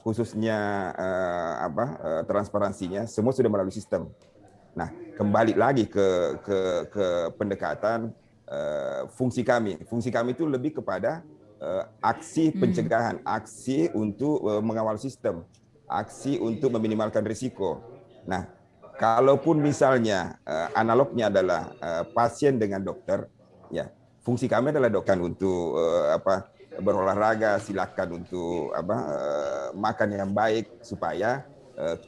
khususnya transparansinya, semua sudah melalui sistem. Nah, kembali lagi ke pendekatan fungsi kami. Fungsi kami itu lebih kepada aksi pencegahan, aksi untuk mengawal sistem, aksi untuk meminimalkan risiko. Nah, kalaupun misalnya analognya adalah pasien dengan dokter, ya fungsi kami adalah dokter untuk berolahraga, silakan untuk makan yang baik supaya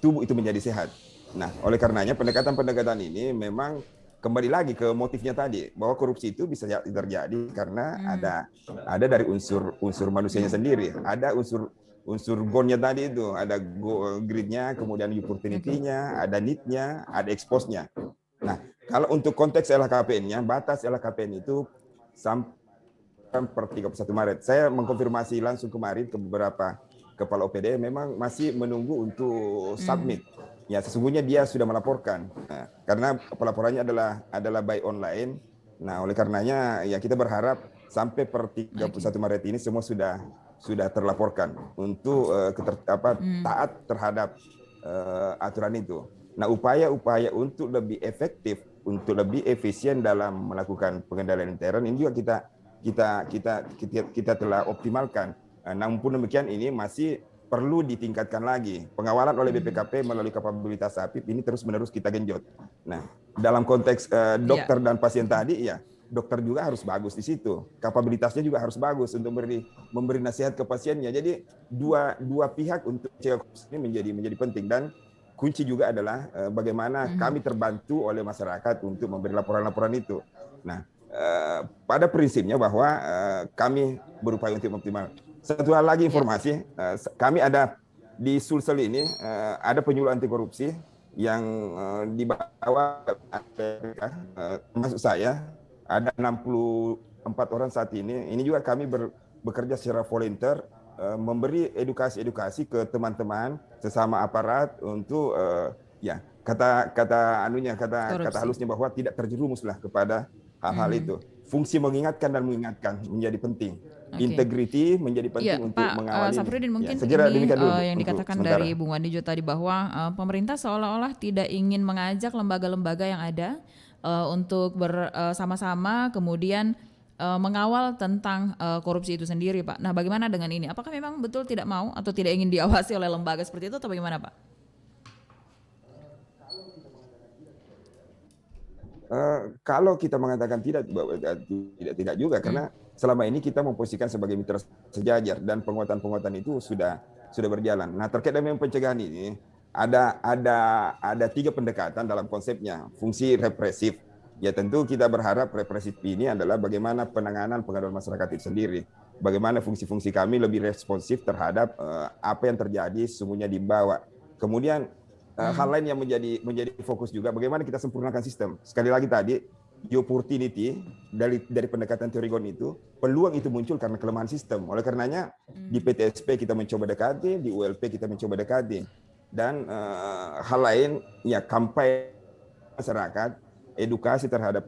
tubuh itu menjadi sehat. Nah, oleh karenanya pendekatan-pendekatan ini memang kembali lagi ke motifnya tadi, bahwa korupsi itu bisa terjadi karena ada dari unsur manusianya sendiri, ada unsur gonnya tadi itu, ada gridnya, kemudian opportunity-nya, ada need-nya, ada expose-nya. Nah, kalau untuk konteks LHKPN-nya, batas LHKPN itu sampai per 31 Maret. Saya mengkonfirmasi langsung kemarin ke beberapa kepala OPD, memang masih menunggu untuk submit. Ya, sesungguhnya dia sudah melaporkan. Nah, karena pelaporannya adalah by online. Nah, oleh karenanya ya kita berharap sampai per 31 Maret ini semua sudah terlaporkan untuk taat terhadap aturan itu. Nah, upaya-upaya untuk lebih efektif, untuk lebih efisien dalam melakukan pengendalian intern ini juga kita telah optimalkan. Namun demikian ini masih perlu ditingkatkan lagi. Pengawalan oleh BPKP melalui kapabilitas APIP ini terus-menerus kita genjot. Nah, dalam konteks dokter dan pasien tadi, ya dokter juga harus bagus di situ. Kapabilitasnya juga harus bagus untuk memberi nasihat ke pasiennya. Jadi dua pihak untuk cegah korupsi ini menjadi penting, dan kunci juga adalah bagaimana kami terbantu oleh masyarakat untuk memberi laporan-laporan itu. Nah, pada prinsipnya bahwa kami berupaya untuk optimal. Satu hal lagi informasi, kami ada di Sulsel ini ada penyuluh anti korupsi yang dibawa termasuk saya, ada 64 orang saat ini. Ini juga kami bekerja secara volunteer, memberi edukasi ke teman-teman sesama aparat untuk kata halusnya bahwa tidak terjerumuslah kepada hal-hal itu. Fungsi mengingatkan dan mengingatkan menjadi penting. Integriti menjadi penting untuk mengawali. Safrudin, mungkin ini yang dikatakan dari Bung Wandi tadi bahwa pemerintah seolah-olah tidak ingin mengajak lembaga-lembaga yang ada untuk bersama-sama kemudian mengawal tentang korupsi itu sendiri, Pak. Nah, bagaimana dengan ini? Apakah memang betul tidak mau atau tidak ingin diawasi oleh lembaga seperti itu atau bagaimana, Pak? Kalau kita mengatakan tidak juga, karena selama ini kita memposisikan sebagai mitra sejajar dan penguatan itu sudah berjalan. Nah, terkait dengan pencegahan ini ada 3 pendekatan dalam konsepnya. Fungsi represif, ya tentu kita berharap represif ini adalah bagaimana penanganan pengaduan masyarakat itu sendiri, bagaimana fungsi-fungsi kami lebih responsif terhadap apa yang terjadi sesungguhnya di bawah. Kemudian hal lain yang menjadi fokus juga bagaimana kita sempurnakan sistem. Sekali lagi tadi, the opportunity dari pendekatan teori GON itu, peluang itu muncul karena kelemahan sistem. Oleh karenanya di PTSP kita mencoba dekati, di ULP kita mencoba dekati, dan hal lain ya kampanye masyarakat, edukasi terhadap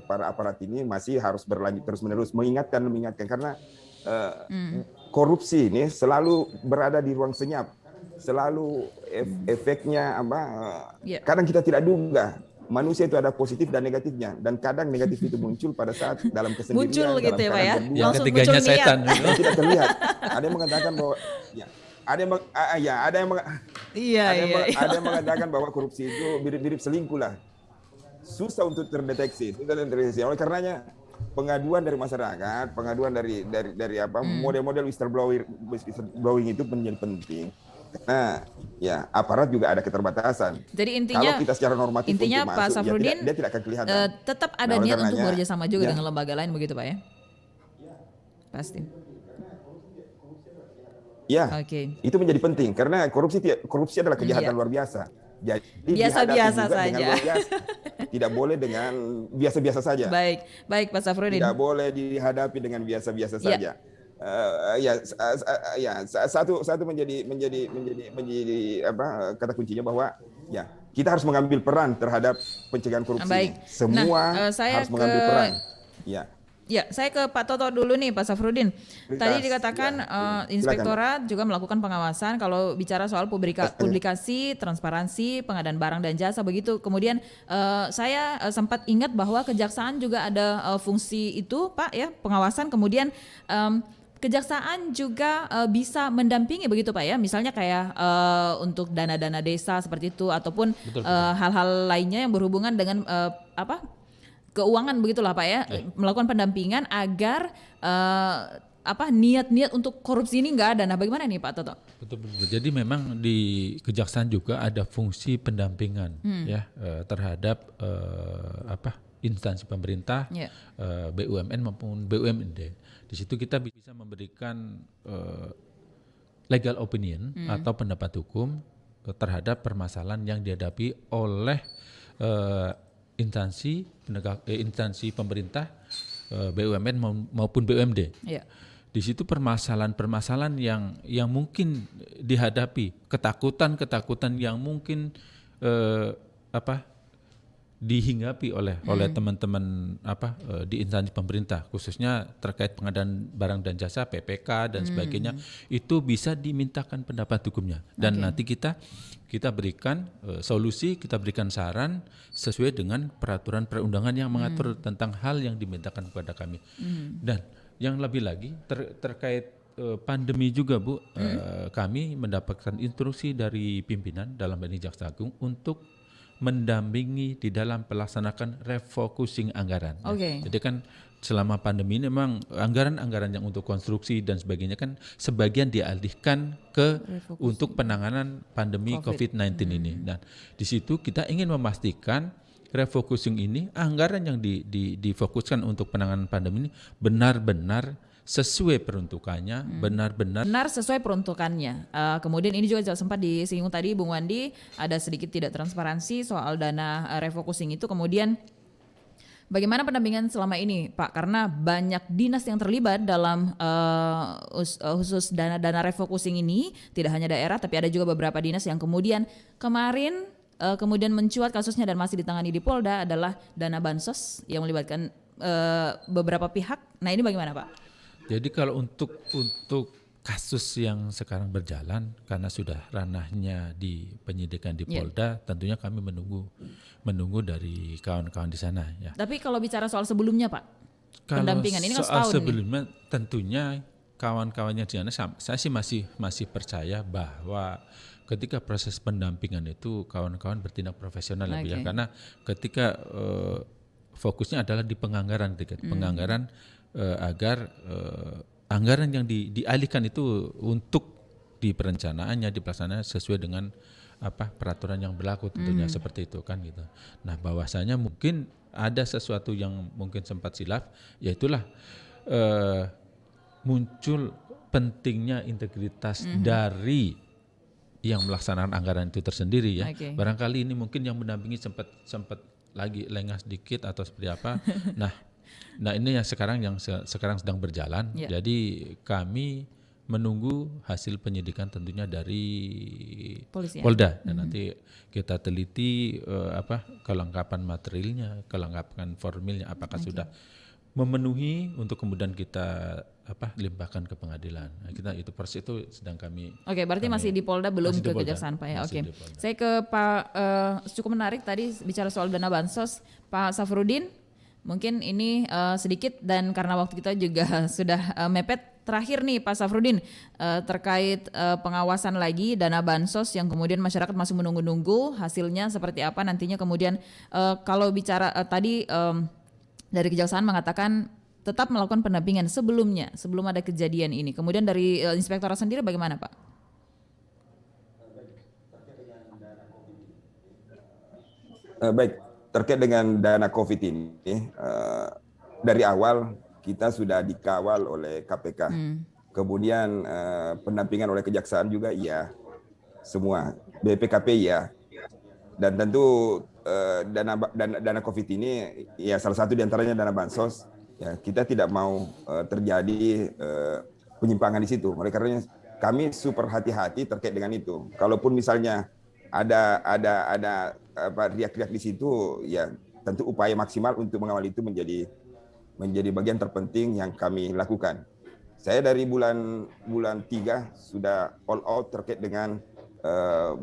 para aparat ini masih harus berlanjut terus-menerus, mengingatkan karena korupsi ini selalu berada di ruang senyap. Selalu efeknya kadang kita tidak duga. Manusia itu ada positif dan negatifnya, dan kadang negatif itu muncul pada saat dalam kesendirian, muncul gitu ya, Pak ya. Yang ketiganya setan. Tidak terlihat. Ada yang mengatakan bahwa ada yang mengatakan bahwa korupsi itu mirip-mirip selingkuh lah. Susah untuk terdeteksi. Oleh karenanya pengaduan dari masyarakat, pengaduan dari model-model whistleblowing itu menjadi penting. Nah, ya aparat juga ada keterbatasan. Jadi intinya, kalau kita secara normatif intinya untuk Pak masuk, Safrudin dia tidak akan kelihatan. Tetap ada niat untuk bekerja sama juga dengan lembaga lain begitu, Pak ya? Pasti. Ya, Oke. itu menjadi penting karena korupsi adalah kejahatan Iya. luar biasa. Jadi Biasa-biasa dihadapi juga dengan saja. luar biasa. Tidak boleh dengan biasa-biasa saja. Baik, baik Pak Safrudin. Tidak boleh dihadapi dengan biasa-biasa Ya. saja. Satu menjadi apa kata kuncinya bahwa ya kita harus mengambil peran terhadap pencegahan korupsi. Baik. Semua Saya harus mengambil peran. Ya. Ya, saya ke Pak Toto dulu nih, Pak Safrudin. Tadi dikatakan Inspektorat juga melakukan pengawasan kalau bicara soal publikasi, transparansi, pengadaan barang dan jasa begitu. Kemudian saya sempat ingat bahwa Kejaksaan juga ada fungsi itu, Pak, ya, pengawasan. Kemudian Kejaksaan juga bisa mendampingi begitu Pak ya, misalnya kayak untuk dana-dana desa seperti itu ataupun hal-hal lainnya yang berhubungan dengan keuangan begitulah Pak ya, melakukan pendampingan agar niat-niat untuk korupsi ini nggak ada. Nah bagaimana nih Pak Toto? Betul. Jadi memang di Kejaksaan juga ada fungsi pendampingan ya terhadap instansi pemerintah, BUMN maupun BUMD. Di situ kita bisa memberikan legal opinion atau pendapat hukum terhadap permasalahan yang dihadapi oleh instansi pemerintah, BUMN maupun BUMD. Di situ permasalahan-permasalahan yang mungkin dihadapi, ketakutan yang mungkin dihinggapi oleh teman-teman di instansi pemerintah, khususnya terkait pengadaan barang dan jasa, PPK dan sebagainya, itu bisa dimintakan pendapat hukumnya dan nanti kita berikan solusi, kita berikan saran sesuai dengan peraturan perundangan yang mengatur tentang hal yang dimintakan kepada kami. Dan yang lebih lagi terkait pandemi juga Bu, kami mendapatkan instruksi dari pimpinan dalam ini Jaksa Agung untuk mendampingi di dalam pelaksanakan refocusing anggaran. Jadi kan selama pandemi ini memang anggaran-anggaran yang untuk konstruksi dan sebagainya kan sebagian dialihkan ke untuk penanganan pandemi COVID-19 ini. Dan di situ kita ingin memastikan refocusing ini, anggaran yang difokuskan untuk penanganan pandemi ini benar-benar sesuai peruntukannya, benar sesuai peruntukannya. Kemudian ini juga sempat disinggung tadi Bung Wandi, ada sedikit tidak transparansi soal dana refocusing itu. Kemudian bagaimana pendampingan selama ini Pak? Karena banyak dinas yang terlibat dalam khusus dana refocusing ini, tidak hanya daerah tapi ada juga beberapa dinas yang kemudian kemarin kemudian mencuat kasusnya dan masih ditangani di Polda adalah dana bansos yang melibatkan beberapa pihak. Nah ini bagaimana Pak? Jadi kalau untuk kasus yang sekarang berjalan karena sudah ranahnya di penyidikan di Polda, tentunya kami menunggu dari kawan-kawan di sana ya. Tapi kalau bicara soal sebelumnya Pak, kalau pendampingan ini kan soal setahun sebelumnya nih. Tentunya kawan-kawannya di sana saya sih masih percaya bahwa ketika proses pendampingan itu kawan-kawan bertindak profesional ya, karena ketika fokusnya adalah di penganggaran penganggaran agar anggaran yang dialihkan itu untuk di perencanaannya, di pelaksanaannya sesuai dengan peraturan yang berlaku tentunya seperti itu kan gitu. Nah bahwasanya mungkin ada sesuatu yang mungkin sempat silap, yaitulah muncul pentingnya integritas dari yang melaksanakan anggaran itu tersendiri ya. Barangkali ini mungkin yang mendampingi sempat lagi lengah sedikit atau seperti apa. Nah ini yang sekarang sedang berjalan. Jadi kami menunggu hasil penyidikan tentunya dari Polda dan nanti kita teliti kelengkapan materialnya, kelengkapan formilnya apakah sudah memenuhi untuk kemudian kita limpahkan ke pengadilan. Nah, itu proses itu sedang kami. Berarti masih di Polda, belum ke Kejaksaan Pak ya. Saya ke Pak, cukup menarik tadi bicara soal dana bansos, Pak Safrudin. Mungkin ini sedikit dan karena waktu kita juga sudah mepet. Terakhir nih Pak Safrudin, terkait pengawasan lagi dana bansos yang kemudian masyarakat masih menunggu-nunggu hasilnya seperti apa nantinya. Kemudian kalau bicara tadi dari Kejaksaan mengatakan tetap melakukan pendampingan sebelum ada kejadian ini. Kemudian dari Inspektorat sendiri bagaimana Pak? Baik. Terkait dengan dana COVID ini, dari awal kita sudah dikawal oleh KPK kemudian pendampingan oleh kejaksaan juga iya, semua BPKP iya, dan tentu dana COVID ini ya salah satu diantaranya dana bansos. Ya, kita tidak mau terjadi penyimpangan di situ. Oleh karenanya kami super hati-hati terkait dengan itu. Kalaupun misalnya ada riak-riak di situ, ya tentu upaya maksimal untuk mengawal itu menjadi bagian terpenting yang kami lakukan. Saya dari bulan 3 sudah all out terkait dengan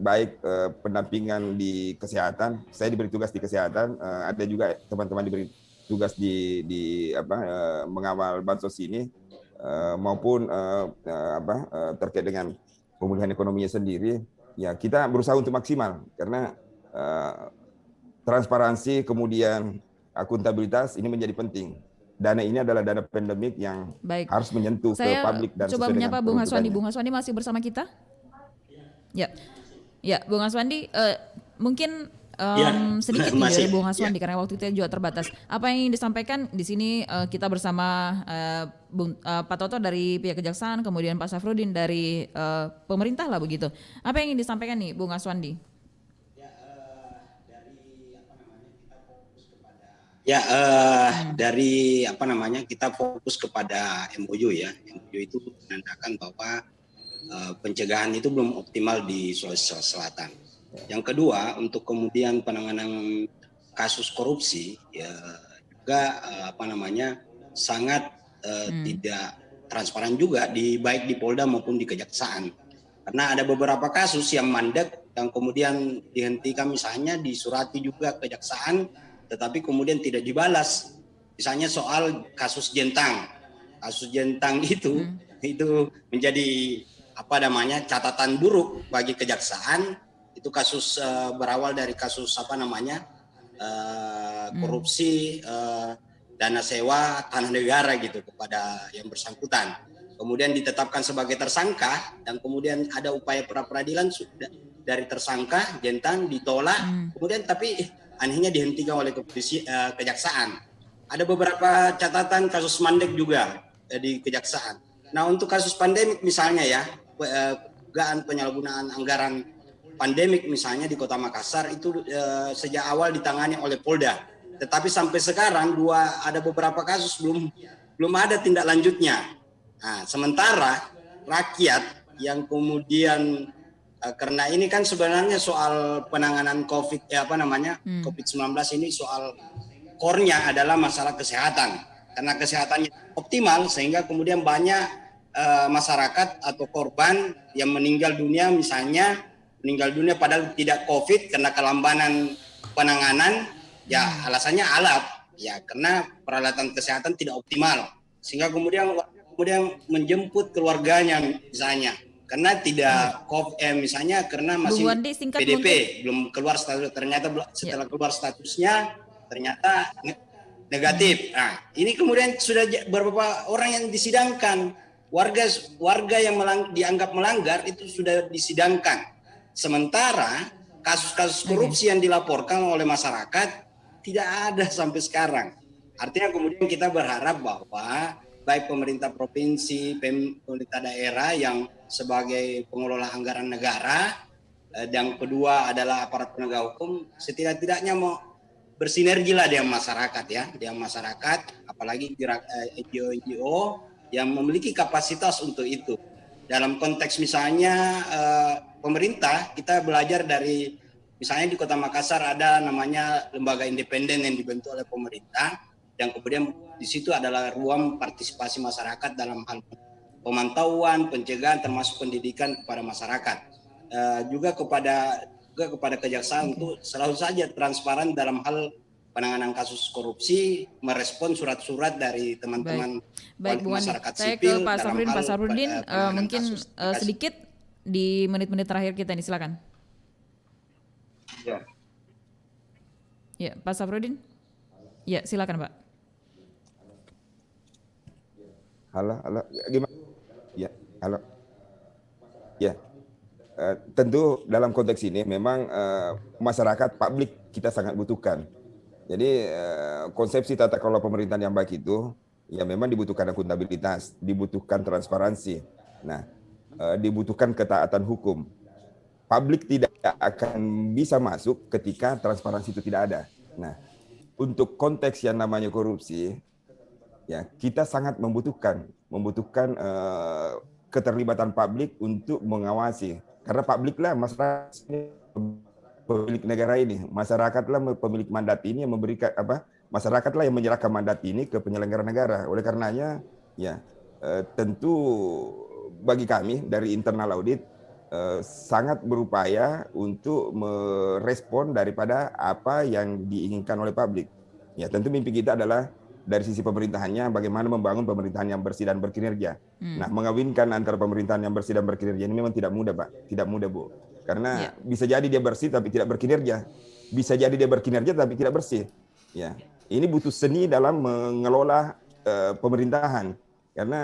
baik pendampingan di kesehatan. Saya diberi tugas di kesehatan, ada juga teman-teman diberi tugas di mengawal bansos ini, maupun terkait dengan pemulihan ekonominya sendiri. Ya, kita berusaha untuk maksimal karena transparansi kemudian akuntabilitas ini menjadi penting. Dana ini adalah dana pandemik yang harus menyentuh ke publik dan coba menyapa Bung Haswandi. Bung Haswandi masih bersama kita? Ya, Bung Haswandi, mungkin sedikit nih dari Bung Haswandi karena waktu kita juga terbatas. Apa yang ingin disampaikan di sini, kita bersama Pak Toto dari pihak kejaksaan, kemudian Pak Safrudin dari pemerintah lah begitu. Apa yang ingin disampaikan nih, Bung Haswandi? Dari kita fokus kepada MOU ya. MOU itu menandakan bahwa pencegahan itu belum optimal di Sulawesi Selatan. Yang kedua, untuk kemudian penanganan kasus korupsi ya juga sangat tidak transparan juga baik di Polda maupun di Kejaksaan. Karena ada beberapa kasus yang mandek yang kemudian dihentikan, misalnya disurati juga Kejaksaan tetapi kemudian tidak dibalas. Misalnya soal kasus Jentang. Kasus Jentang itu menjadi catatan buruk bagi Kejaksaan. Itu kasus berawal dari kasus korupsi dana sewa tanah negara gitu kepada yang bersangkutan. Kemudian ditetapkan sebagai tersangka dan kemudian ada upaya pra peradilan sudah dari tersangka Jentang ditolak. Kemudian tapi anehnya dihentikan oleh Kejaksaan. Ada beberapa catatan kasus mandek juga di Kejaksaan. Nah, untuk kasus pandemik misalnya ya, dugaan penyalahgunaan anggaran pandemik misalnya di Kota Makassar itu sejak awal ditangani oleh Polda, tetapi sampai sekarang ada beberapa kasus belum ada tindak lanjutnya. Nah, sementara rakyat yang kemudian karena ini kan sebenarnya soal penanganan COVID-19 ini soal core-nya adalah masalah kesehatan. Karena kesehatannya optimal sehingga kemudian banyak masyarakat atau korban yang meninggal dunia padahal tidak COVID karena kelambanan penanganan, ya alasannya alat, ya karena peralatan kesehatan tidak optimal, sehingga kemudian menjemput keluarganya misalnya, karena tidak misalnya karena masih PDP belum keluar status, ternyata setelah keluar statusnya ternyata negatif. Nah, ini kemudian sudah beberapa orang yang disidangkan, warga yang dianggap melanggar itu sudah disidangkan. Sementara kasus-kasus korupsi yang dilaporkan oleh masyarakat tidak ada sampai sekarang. Artinya kemudian kita berharap bahwa baik pemerintah provinsi, pemerintah daerah yang sebagai pengelola anggaran negara, dan kedua adalah aparat penegak hukum, setidak-tidaknya mau bersinergi lah dengan masyarakat ya, dengan masyarakat, apalagi NGO-NGO yang memiliki kapasitas untuk itu. Dalam konteks misalnya pemerintah, kita belajar dari misalnya di Kota Makassar ada namanya lembaga independen yang dibentuk oleh pemerintah, dan kemudian di situ adalah ruang partisipasi masyarakat dalam hal pemantauan, pencegahan, termasuk pendidikan kepada masyarakat. Juga kepada kejaksaan untuk selalu saja transparan dalam hal penanganan kasus korupsi, merespon surat-surat dari teman-teman masyarakat sipil. Saya ke Pak Safrudin, mungkin sedikit di menit-menit terakhir kita ini, silakan. Ya, Pak Safrudin. Ya, silakan Pak. Halo, gimana? Ya, halo. Ya, tentu dalam konteks ini memang masyarakat, publik kita sangat butuhkan. Jadi konsepsi tata kelola pemerintahan yang baik itu ya memang dibutuhkan akuntabilitas, dibutuhkan transparansi. Nah, dibutuhkan ketaatan hukum. Publik tidak akan bisa masuk ketika transparansi itu tidak ada. Nah, untuk konteks yang namanya korupsi, ya kita sangat membutuhkan keterlibatan publik untuk mengawasi. Karena publik lah masyarakat pemilik negara ini, masyarakatlah pemilik mandat ini yang memberikan masyarakatlah yang menyerahkan mandat ini ke penyelenggara negara. Oleh karenanya, ya tentu bagi kami dari internal audit sangat berupaya untuk merespon daripada apa yang diinginkan oleh publik. Ya tentu mimpi kita adalah dari sisi pemerintahannya bagaimana membangun pemerintahan yang bersih dan berkinerja. Nah, mengawinkan antara pemerintahan yang bersih dan berkinerja ini memang tidak mudah, Pak. Tidak mudah, Bu. Karena bisa jadi dia bersih tapi tidak berkinerja. Bisa jadi dia berkinerja tapi tidak bersih. Ya, ini butuh seni dalam mengelola pemerintahan. Karena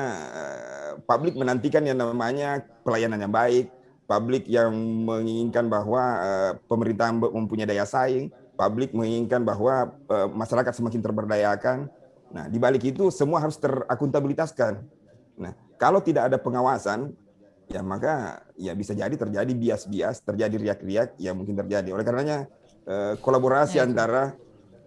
publik menantikan yang namanya pelayanan yang baik, publik yang menginginkan bahwa pemerintahan mempunyai daya saing, publik menginginkan bahwa masyarakat semakin terberdayakan. Nah, di balik itu semua harus terakuntabilitaskan. Nah, kalau tidak ada pengawasan, ya maka ya bisa jadi terjadi bias-bias, terjadi riak-riak yang mungkin terjadi. Oleh karenanya kolaborasi antara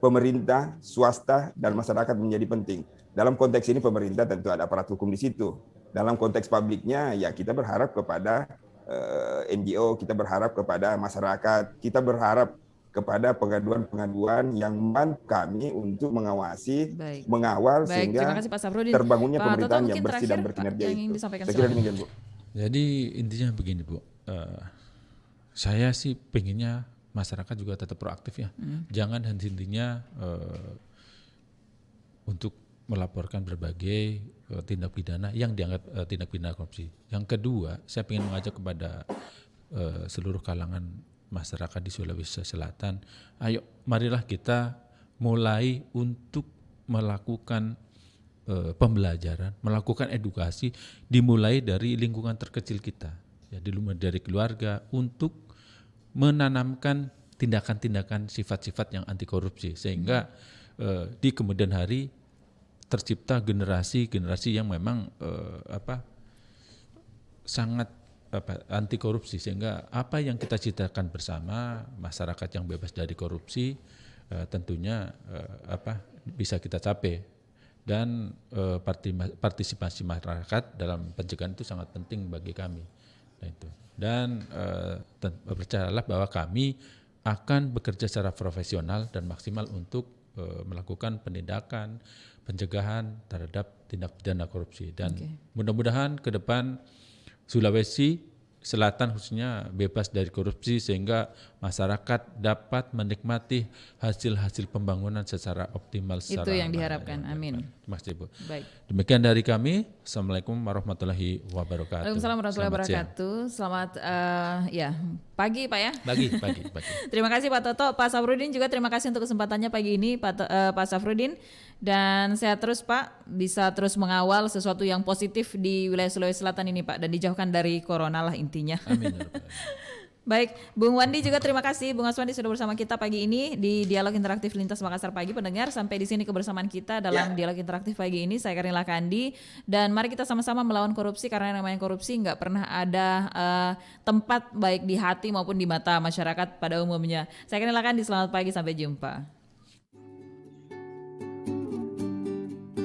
pemerintah, swasta, dan masyarakat menjadi penting. Dalam konteks ini pemerintah tentu ada aparat hukum di situ. Dalam konteks publiknya ya kita berharap kepada NGO, kita berharap kepada masyarakat, kita berharap kepada pengaduan-pengaduan yang membantu kami untuk mengawasi, mengawal sehingga terbangunnya pemerintahan yang bersih dan berkinerja itu. Saya kira demikian, Bu. Jadi intinya begini, Bu. Saya sih pengennya masyarakat juga tetap proaktif ya. Jangan henti-hentinya untuk melaporkan berbagai tindak pidana yang dianggap tindak pidana korupsi. Yang kedua, saya ingin mengajak kepada seluruh kalangan masyarakat di Sulawesi Selatan, ayo marilah kita mulai untuk melakukan pembelajaran, melakukan edukasi, dimulai dari lingkungan terkecil kita, ya, dimulai dari keluarga untuk menanamkan tindakan-tindakan sifat-sifat yang anti korupsi sehingga di kemudian hari tercipta generasi yang memang sangat anti korupsi sehingga apa yang kita citakan bersama masyarakat yang bebas dari korupsi tentunya bisa kita capai dan partisipasi masyarakat dalam pencegahan itu sangat penting bagi kami. Nah, itu. Dan percayalah bahwa kami akan bekerja secara profesional dan maksimal untuk melakukan penindakan, pencegahan terhadap tindak pidana korupsi dan mudah-mudahan ke depan Sulawesi Selatan khususnya bebas dari korupsi sehingga masyarakat dapat menikmati hasil-hasil pembangunan secara optimal. Itu yang diharapkan. Amin. Terima kasih, Bu. Baik. Demikian dari kami. Assalamualaikum warahmatullahi wabarakatuh. Waalaikumsalam warahmatullahi wabarakatuh. Selamat pagi, Pak ya. Pagi. Terima kasih Pak Toto. Pak Safrudin juga terima kasih untuk kesempatannya pagi ini Pak Safrudin. Dan sehat terus Pak, bisa terus mengawal sesuatu yang positif di wilayah Sulawesi Selatan ini Pak dan dijauhkan dari corona lah intinya. Amin. Baik, Bung Wandi juga terima kasih Bung Aswandi sudah bersama kita pagi ini di Dialog Interaktif Lintas Makassar Pagi. Pendengar, sampai di sini kebersamaan kita dalam Dialog Interaktif pagi ini. Saya Karinila Kandi dan mari kita sama-sama melawan korupsi karena yang namanya korupsi nggak pernah ada tempat baik di hati maupun di mata masyarakat pada umumnya. Saya Karinila Kandi, selamat pagi, sampai jumpa.